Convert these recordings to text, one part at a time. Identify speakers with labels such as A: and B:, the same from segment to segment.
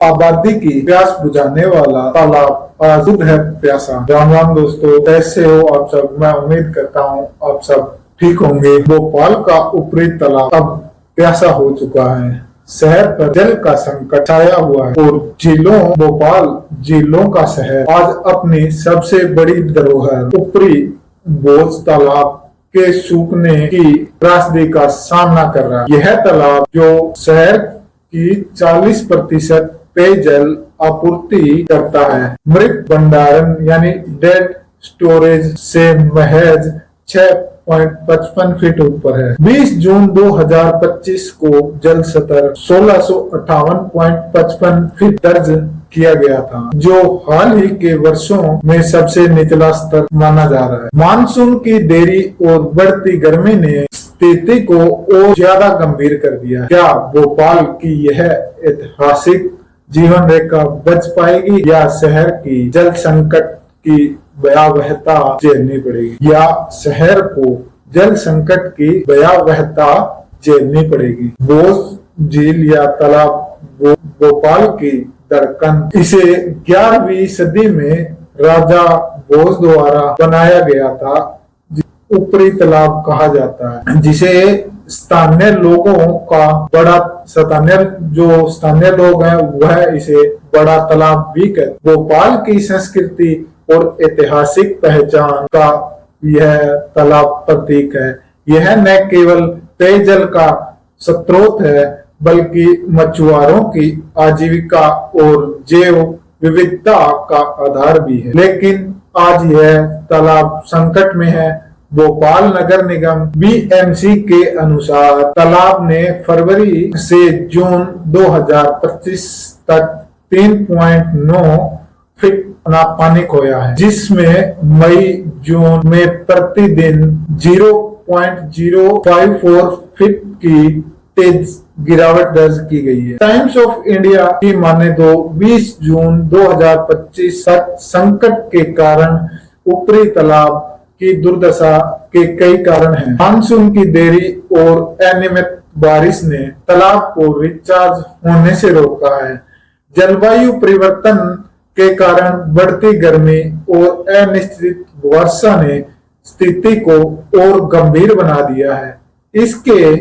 A: आबादी की प्यास बुझाने वाला तालाब आज खुद है प्यासा। राम राम दोस्तों, कैसे हो आप सब। मैं उम्मीद करता हूँ आप सब ठीक होंगे। भोपाल का ऊपरी तालाब अब प्यासा हो चुका है। शहर पर जल का संकट छाया हुआ है और भोपाल झीलों का शहर आज अपनी सबसे बड़ी धरोहर ऊपरी बोझ तालाब के सूखने की त्रासदी का सामना कर रहा है। यह तालाब जो शहर की 40% पेयजल आपूर्ति करता है, मृत भंडारण यानी डेड स्टोरेज से महज 6.55 फीट ऊपर है। 20 जून 2025 को जल स्तर 1658.55 फीट दर्ज किया गया था, जो हाल ही के वर्षों में सबसे निचला स्तर माना जा रहा है। मानसून की देरी और बढ़ती गर्मी ने स्थिति को और ज्यादा गंभीर कर दिया। क्या भोपाल की यह ऐतिहासिक जीवन रेखा बच पाएगी या शहर की जल संकट की भयावहता झेलनी पड़ेगी, या शहर को जल संकट की भयावहता झेलनी पड़ेगी। बोझ झील या तालाब भोपाल की धड़कन, इसे 11वीं सदी में राजा भोज द्वारा बनाया गया था। ऊपरी तालाब कहा जाता है, जिसे स्थानीय लोग हैं वह इसे बड़ा तालाब भी कहते। भोपाल की संस्कृति और ऐतिहासिक पहचान का यह तालाब प्रतीक है। यह न केवल पेयजल का स्रोत है बल्कि मछुआरों की आजीविका और जैव विविधता का आधार भी है। लेकिन आज यह तालाब संकट में है। भोपाल नगर निगम बीएमसी के अनुसार तालाब ने फरवरी से जून 2025 तक 3.9 फीट पानी खोया है, जिसमें मई जून में प्रतिदिन 0.054 फीट की तेज गिरावट दर्ज की गई है। टाइम्स ऑफ इंडिया की माने तो 20 जून 2025 तक संकट के कारण ऊपरी तालाब की दुर्दशा के कई कारण हैं। मानसून की देरी और अनियमित बारिश ने तालाब को रिचार्ज होने से रोका है। जलवायु परिवर्तन के कारण बढ़ती गर्मी और अनिश्चित वर्षा ने स्थिति को और गंभीर बना दिया है। इसके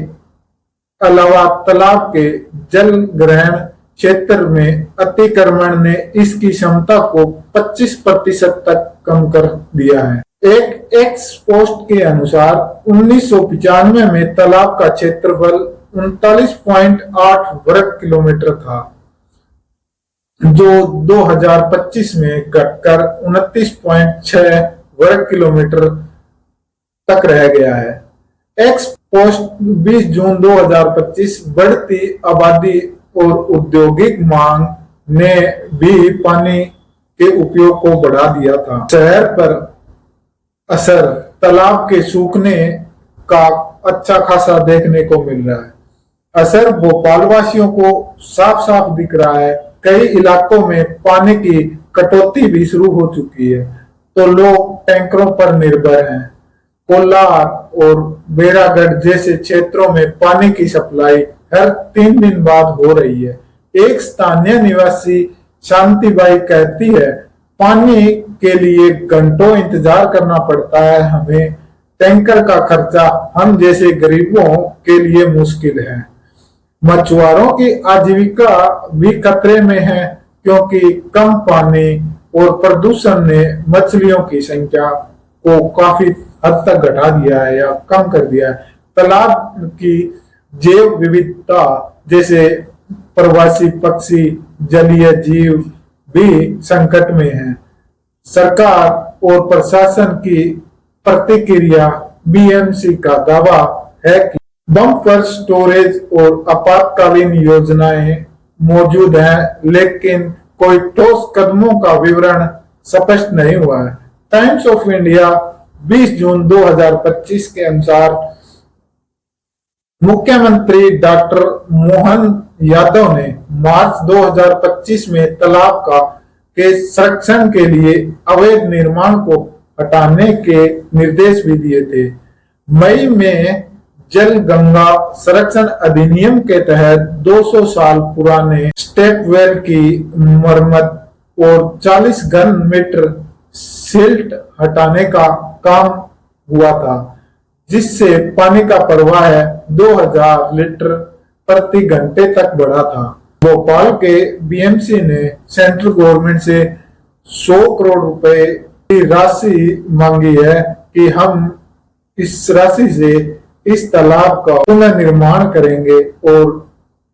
A: अलावा तालाब के जल ग्रहण क्षेत्र में अतिक्रमण ने इसकी क्षमता को 25% तक कम कर दिया है। एक एक्स पोस्ट के अनुसार 1995 में तालाब का क्षेत्रफल 39.8 वर्ग किलोमीटर था, जो 2025 में घटकर 29.6 वर्ग किलोमीटर तक रह गया है। एक्स पोस्ट 20 जून 2025 बढ़ती आबादी और औद्योगिक मांग ने भी पानी के उपयोग को बढ़ा दिया था। शहर पर असर तालाब के सूखने का अच्छा खासा देखने को मिल रहा है। असर भोपाल वासियों को साफ साफ दिख रहा है। कई इलाकों में पानी की कटौती भी शुरू हो चुकी है, तो लोग टैंकरों पर निर्भर हैं। कोलार और बेरागढ़ जैसे क्षेत्रों में पानी की सप्लाई हर 3 दिन बाद हो रही है। एक स्थानीय निवासी शांतिबाई कहती है, पानी के लिए घंटों इंतजार करना पड़ता है। हमें टैंकर का खर्चा हम जैसे गरीबों के लिए मुश्किल है। मछुआरों की आजीविका भी खतरे में है, क्योंकि कम पानी और प्रदूषण ने मछलियों की संख्या को काफी हद तक घटा दिया है या कम कर दिया है। तालाब की जैव विविधता जैसे प्रवासी पक्षी, जलीय जीव भी संकट में है। सरकार और प्रशासन की प्रतिक्रिया। बीएमसी का दावा है कि बम्पर स्टोरेज और आपातकालीन योजनाएं मौजूद हैं, लेकिन कोई ठोस कदमों का विवरण स्पष्ट नहीं हुआ है। टाइम्स ऑफ इंडिया 20 जून 2025 के अनुसार मुख्यमंत्री डॉक्टर मोहन यादव ने मार्च 2025 में तालाब के संरक्षण के लिए अवैध निर्माण को हटाने के निर्देश भी दिए थे। मई में जल गंगा संरक्षण अधिनियम के तहत 200 साल पुराने स्टेप वेल की मरम्मत और 40 घन मीटर सिल्ट हटाने का काम हुआ था, जिससे पानी का प्रवाह 2000 लीटर प्रति घंटे तक बढ़ा था। भोपाल के बीएमसी ने सेंट्रल गवर्नमेंट से 100 करोड़ रुपए की राशि मांगी है कि हम इस राशि से इस तालाब का पुनर्निर्माण करेंगे और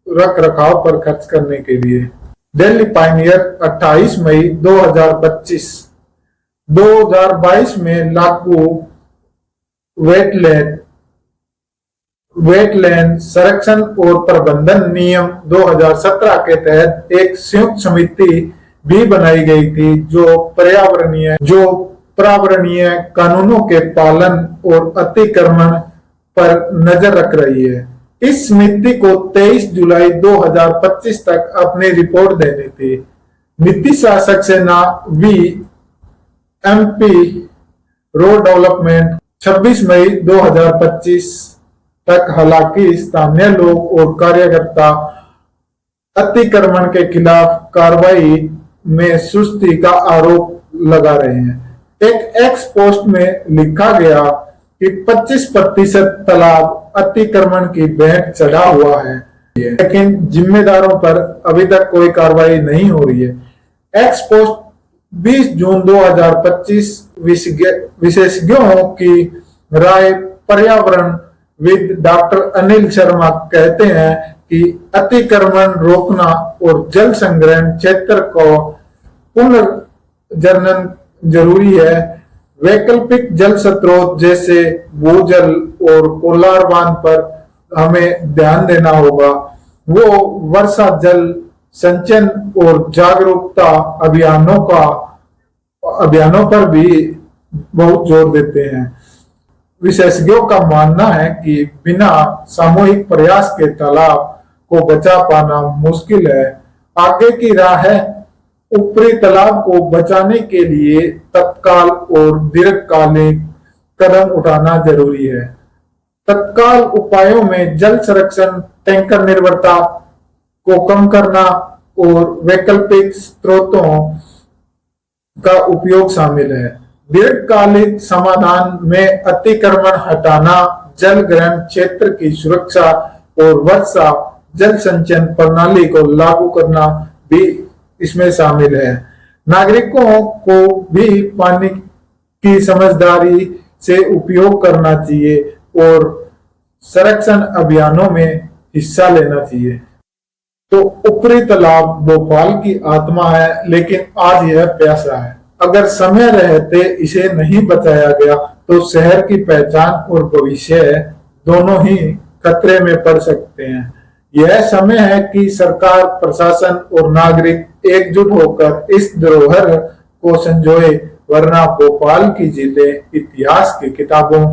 A: रख रखाव पर खर्च करने के लिए। दिल्ली पायनियर 28 मई 2025। 2022 में लागू वेटलैंड संरक्षण और प्रबंधन नियम 2017 के तहत एक संयुक्त समिति भी बनाई गई थी जो पर्यावरणीय कानूनों के पालन और अतिक्रमण पर नजर रख रही है। इस समिति को 23 जुलाई 2025 तक अपनी रिपोर्ट देनी थी। नीति शासक सेना एमपी रोड डेवलपमेंट 26 मई 2025 तक। हालांकि स्थानीय लोग और कार्यकर्ता अतिक्रमण के खिलाफ कार्रवाई में सुस्ती का आरोप लगा रहे हैं। एक एक्स पोस्ट में लिखा गया कि 25% तालाब अतिक्रमण की भेंट चढ़ा हुआ है, लेकिन जिम्मेदारों पर अभी तक कोई कार्रवाई नहीं हो रही है। एक्स पोस्ट 20 जून 2025 विशेषज्ञों की राय पर्यावरणविद डॉक्टर अनिल शर्मा कहते हैं कि अतिक्रमण रोकना और जल संग्रहण क्षेत्र को पुनर्जनन जरूरी है। वैकल्पिक जल स्रोत जैसे भूजल और कोलार बांध पर हमें ध्यान देना होगा। वो वर्षा जल संचयन और जागरूकता अभियानों पर भी बहुत जोर देते हैं। विशेषज्ञों का मानना है कि बिना सामूहिक प्रयास के तालाब को बचा पाना मुश्किल है। आगे की राह है ऊपरी तालाब को बचाने के लिए तत्काल और दीर्घकालिक कदम उठाना जरूरी है। तत्काल उपायों में जल संरक्षण, टैंकर निर्भरता को कम करना और वैकल्पिक स्रोतों का उपयोग शामिल है। दीर्घकालिक समाधान में अतिक्रमण हटाना, जल ग्रहण क्षेत्र की सुरक्षा और वर्षा जल संचयन प्रणाली को लागू करना भी इसमें शामिल है। नागरिकों को भी पानी की समझदारी से उपयोग करना चाहिए और संरक्षण अभियानों में हिस्सा लेना चाहिए। तो ऊपरी तालाब भोपाल की आत्मा है, लेकिन आज यह प्यासा है। अगर समय रहते इसे नहीं बचाया गया तो शहर की पहचान और भविष्य दोनों ही खतरे में पड़ सकते हैं। यह समय है कि सरकार, प्रशासन और नागरिक एकजुट होकर इस धरोहर को संजोए, वरना भोपाल की झीलें इतिहास की किताबों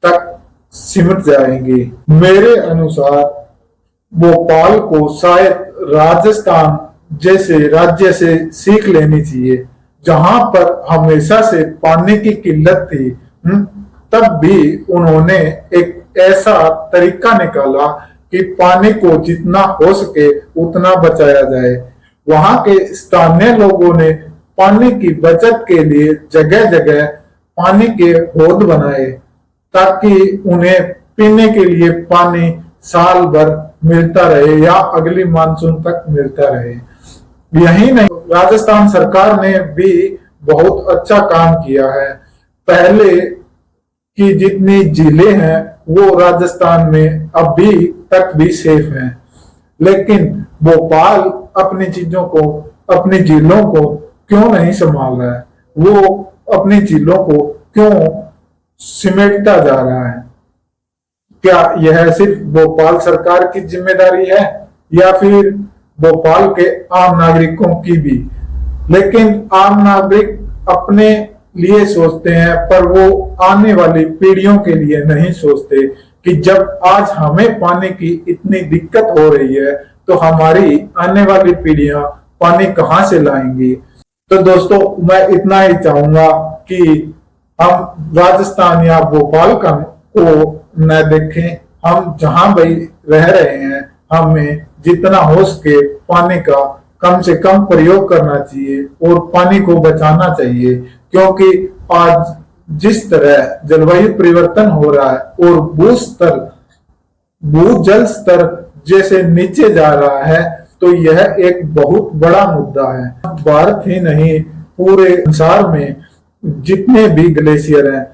A: तक सिमट जाएंगी। मेरे अनुसार भोपाल को शायद राजस्थान जैसे राज्य से सीख लेनी चाहिए, जहां पर हमेशा से पानी की किल्लत थी। तब भी उन्होंने एक ऐसा तरीका निकाला कि पानी को जितना हो सके उतना बचाया जाए। वहां के स्थानीय लोगों ने पानी की बचत के लिए जगह जगह पानी के हौद बनाए, ताकि उन्हें पीने के लिए पानी साल भर मिलता रहे या अगली मानसून तक मिलता रहे। यही नहीं, राजस्थान सरकार ने भी बहुत अच्छा काम किया है। पहले की जितनी झीलें हैं वो राजस्थान में अभी तक भी सेफ हैं, लेकिन भोपाल अपनी चीजों को, अपनी झीलों को क्यों नहीं संभाल रहा है? वो अपनी झीलों को क्यों सिमटता जा रहा है? क्या यह सिर्फ भोपाल सरकार की जिम्मेदारी है या फिर भोपाल के आम नागरिकों की भी? लेकिन आम नागरिक अपने लिए सोचते हैं, पर वो आने वाली पीढ़ियों के लिए नहीं सोचते कि जब आज हमें पानी की इतनी दिक्कत हो रही है तो हमारी आने वाली पीढ़ियां पानी कहां से लाएंगी। तो दोस्तों, मैं इतना ही चाहूंगा कि हम राजस्थान या भोपाल को न देखें, हम जहां भी रह रहे हैं हमें जितना हो सके पानी का कम से कम प्रयोग करना चाहिए और पानी को बचाना चाहिए, क्योंकि आज जिस तरह जलवायु परिवर्तन हो रहा है और भूजल स्तर जैसे नीचे जा रहा है, तो यह एक बहुत बड़ा मुद्दा है। भारत ही नहीं, पूरे संसार में जितने भी ग्लेशियर हैं,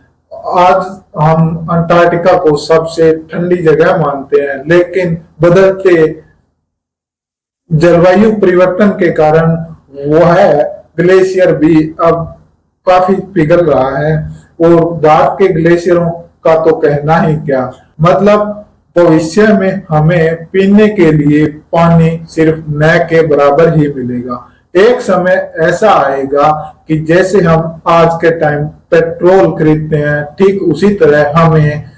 A: आज हम अंटार्कटिका को सबसे ठंडी जगह मानते हैं, लेकिन बदलते जलवायु परिवर्तन के कारण वह ग्लेशियर भी अब काफी पिघल रहा है। और भारत के ग्लेशियरों का तो कहना ही क्या, मतलब भविष्य में हमें पीने के लिए पानी सिर्फ न के बराबर ही मिलेगा। एक समय ऐसा आएगा कि जैसे हम आज के टाइम पेट्रोल खरीदते हैं, ठीक उसी तरह हमें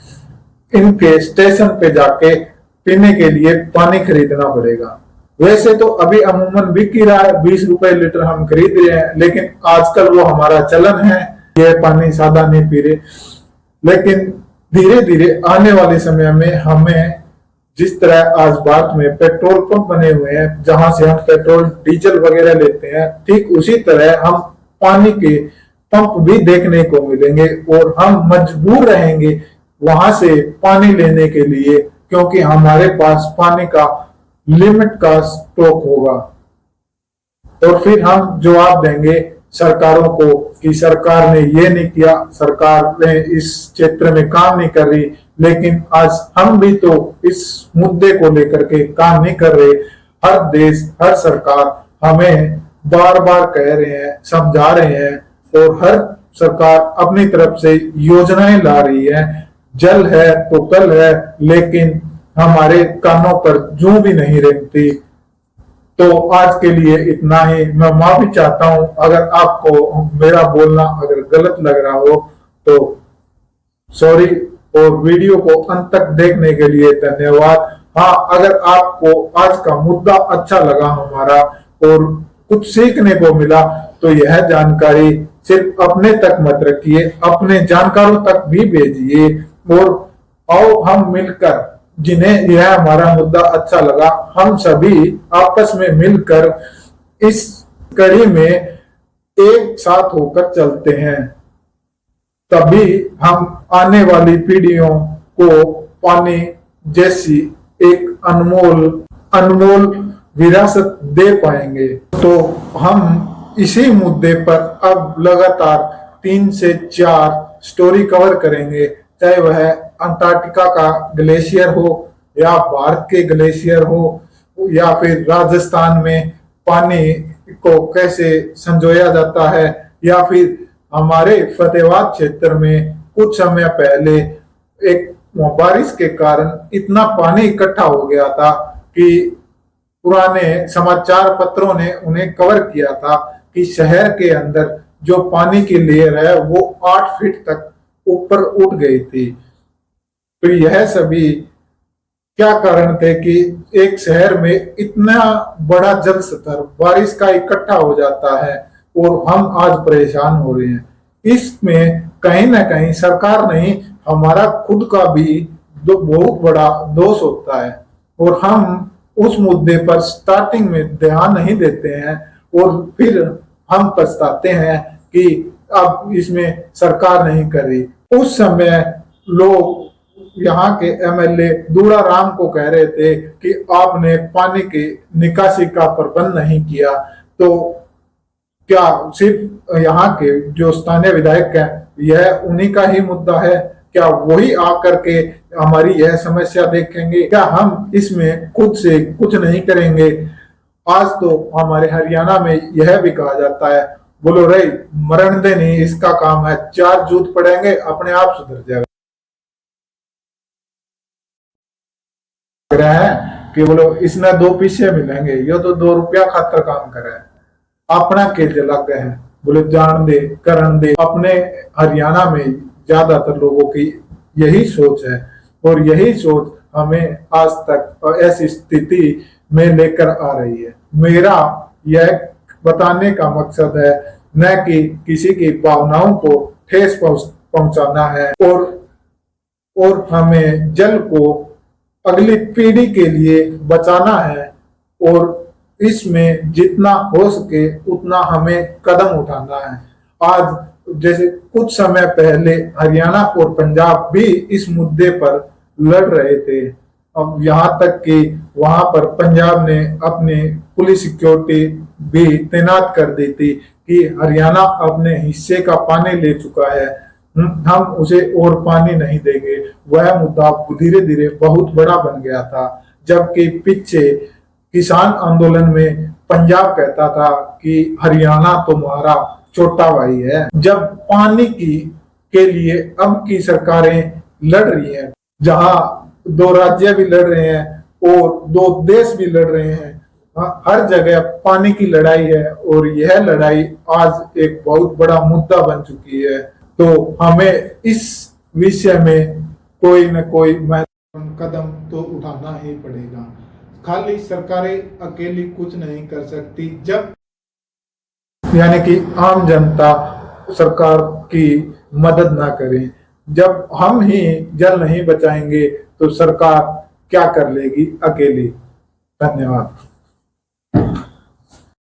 A: इनके स्टेशन पे जाके पीने के लिए पानी खरीदना पड़ेगा। वैसे तो अभी अमूमन बिक ही रहा है, 20 रुपए लीटर हम खरीद रहे हैं, लेकिन आजकल वो हमारा चलन है, यह पानी सादा नहीं पी रहे। लेकिन धीरे धीरे आने वाले समय में हमें, जिस तरह आज भारत में पेट्रोल पंप बने हुए हैं जहां से हम पेट्रोल डीजल वगैरह लेते हैं, ठीक उसी तरह हम पानी के पंप भी देखने को मिलेंगे और हम मजबूर रहेंगे वहां से पानी लेने के लिए, क्योंकि हमारे पास पानी का लिमिट का स्टॉक होगा। और फिर हम जवाब देंगे सरकारों को कि सरकार ने ये नहीं किया, सरकार ने इस क्षेत्र में काम नहीं कर रही। लेकिन आज हम भी तो इस मुद्दे को लेकर के काम नहीं कर रहे। हर देश, हर सरकार हमें बार बार कह रहे हैं, समझा रहे हैं, और हर सरकार अपनी तरफ से योजनाएं ला रही है। जल है तो कल है, लेकिन हमारे कानों पर जूं भी नहीं रेंगती। तो आज के लिए इतना ही। मैं माफी चाहता हूं अगर आपको मेरा बोलना अगर गलत लग रहा हो तो सॉरी, और वीडियो को अंत तक देखने के लिए धन्यवाद। हाँ, अगर आपको आज का मुद्दा अच्छा लगा हमारा और कुछ सीखने को मिला, तो यह जानकारी सिर्फ अपने तक मत रखिए, अपने जानकारों तक भी भेजिए। और आओ हम मिलकर, जिन्हें यह हमारा मुद्दा अच्छा लगा, हम सभी आपस में मिलकर इस कड़ी में एक साथ होकर चलते हैं। तभी हम आने वाली पीढ़ियों को पानी जैसी एक अनमोल विरासत दे पाएंगे। तो हम इसी मुद्दे पर अब लगातार 3 से 4 स्टोरी कवर करेंगे, चाहे वह अंटार्कटिका का ग्लेशियर हो या भारत के ग्लेशियर हो, या फिर राजस्थान में पानी को कैसे संजोया जाता है, या फिर हमारे फतेहाबाद क्षेत्र में कुछ समय पहले एक बारिश के कारण इतना पानी इकट्ठा हो गया था कि पुराने समाचार पत्रों ने उन्हें कवर किया था कि शहर के अंदर जो पानी की लेयर है वो 8 फीट तक ऊपर उठ गई थी। तो यह सभी क्या कारण थे कि एक शहर में इतना बड़ा जल स्तर बारिश का इकट्ठा हो जाता है और हम आज परेशान हो रहे हैं। इसमें कहीं ना कहीं सरकार नहीं, हमारा खुद का भी बहुत बड़ा दोष होता है, और हम उस मुद्दे पर स्टार्टिंग में ध्यान नहीं देते हैं और फिर हम पछताते हैं कि अब इसमें सरकार नहीं कर रही। उस समय लोग यहाँ के एमएलए दूड़ा राम को कह रहे थे कि आपने पानी की निकासी का प्रबंध नहीं किया, तो क्या सिर्फ यहाँ के जो स्थानीय विधायक हैं यह उन्हीं का ही मुद्दा है? क्या वही आकर के हमारी यह समस्या देखेंगे? क्या हम इसमें खुद से कुछ नहीं करेंगे? आज तो हमारे हरियाणा में यह भी कहा जाता है, बोलो रे मरण दे नहीं, इसका काम है, 4 जूत पड़ेंगे अपने आप सुधर जाएगा। है कि बोलो इसने 2 पीछे मिलेंगे, ये तो 2 रुपया खातर काम कर रहा है, अपना के लग गए हैं, बोले जान दे करण दे। अपने हरियाणा में ज्यादातर लोगों की यही सोच है और यही सोच हमें आज तक ऐसी स्थिति में लेकर आ रही है। मेरा यह बताने का मकसद है न कि किसी की भावनाओं को ठेस पहुंचाना है, और हमें जल को अगली पीढ़ी के लिए बचाना है और इसमें जितना हो सके उतना हमें कदम उठाना है। आज जैसे कुछ समय पहले हरियाणा और पंजाब भी इस मुद्दे पर लड़ रहे थे। अब यहाँ तक कि वहां पर पंजाब ने अपनी पुलिस सिक्योरिटी भी तैनात कर दी थी कि हरियाणा अपने हिस्से का पानी ले चुका है, हम उसे और पानी नहीं देंगे। वह मुद्दा धीरे धीरे बहुत बड़ा बन गया था, जबकि पीछे किसान आंदोलन में पंजाब कहता था कि हरियाणा तुम्हारा छोटा भाई है। जब पानी की के लिए अब की सरकारें लड़ रही हैं, जहां दो राज्य भी लड़ रहे हैं और दो देश भी लड़ रहे हैं, हर जगह पानी की लड़ाई है और यह लड़ाई आज एक बहुत बड़ा मुद्दा बन चुकी है। तो हमें इस विषय में कोई न कोई महत्वपूर्ण कदम तो उठाना ही पड़ेगा। खाली सरकारें अकेली कुछ नहीं कर सकती, जब यानी कि आम जनता सरकार की मदद ना करें। जब हम ही जल नहीं बचाएंगे तो सरकार क्या कर लेगी अकेली। धन्यवाद।